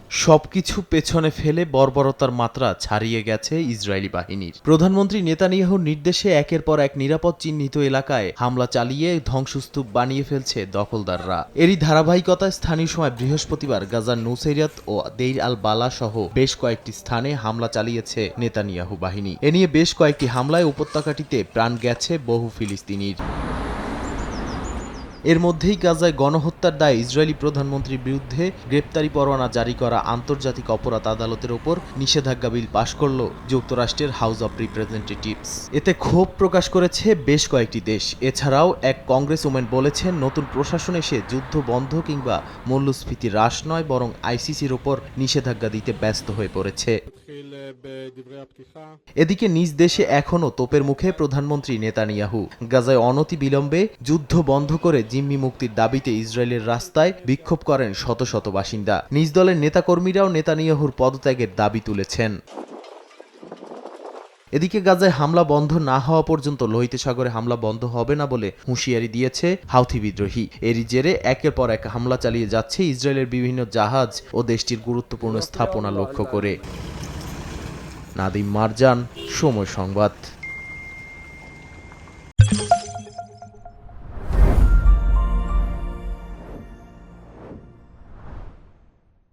সবকিছু পেছনে ফেলে বর্বরতার মাত্রা ছাড়িয়ে গেছে ইসরায়েলি বাহিনীর। প্রধানমন্ত্রী নেতানিয়াহুর নির্দেশে একের পর এক নিরাপদ চিহ্নিত এলাকায় হামলা চালিয়ে ধ্বংসস্তূপ বানিয়ে ফেলছে দখলদাররা। এরই ধারাবাহিকতায় স্থানীয় সময় বৃহস্পতিবার গাজার নুসেইরাত ও দেইর আল বালা সহ বেশ কয়েকটি স্থানে হামলা চালিয়েছে নেতানিয়াহু বাহিনী। এ নিয়ে বেশ কয়েকটি হামলায় উপত্যকাটিতে প্রাণ গেছে বহু ফিলিস্তিনির। এর মধ্যেই গাজায় গণহত্যার দায়ে ইসরায়েলি প্রধানমন্ত্রীর বিরুদ্ধে গ্রেপ্তারি পরোয়ানা জারি করা আন্তর্জাতিক অপরাধ আদালতের ওপর নিষেধাজ্ঞা বিল পাশ করল যুক্তরাষ্ট্রের হাউস অব রিপ্রেজেন্টেটিভস। এতে ক্ষোভ প্রকাশ করেছে বেশ কয়েকটি দেশ। এছাড়াও এক কংগ্রেস ওমেন বলেছেন, নতুন প্রশাসন এসে যুদ্ধ বন্ধ কিংবা মূল্যস্ফীতি হ্রাস নয়, বরং আইসিসির ওপর নিষেধাজ্ঞা দিতে ব্যস্ত হয়ে পড়েছে। এদিকে নিজ দেশে এখনও তোপের মুখে প্রধানমন্ত্রী নেতানিয়াহু। গাজায় অনতিবিলম্বে যুদ্ধ বন্ধ করে জিম্মি মুক্তির দাবিতে ইসরায়েলের রাস্তায় বিক্ষোভ করেন শত শত বাসিন্দা। নিজ দলের নেতাকর্মীরাও নেতানিয়াহুর পদত্যাগের দাবি তুলেছেন। এদিকে গাজায় হামলা বন্ধ না হওয়া পর্যন্ত লোহিত সাগরে হামলা বন্ধ হবে না বলে হুঁশিয়ারি দিয়েছে হাউথি বিদ্রোহী। এরই জেরে একের পর এক হামলা চালিয়ে যাচ্ছে ইসরায়েলের বিভিন্ন জাহাজ ও দেশটির গুরুত্বপূর্ণ স্থাপনা লক্ষ্য করে। নাদিম মারজান, সময় সংবাদ।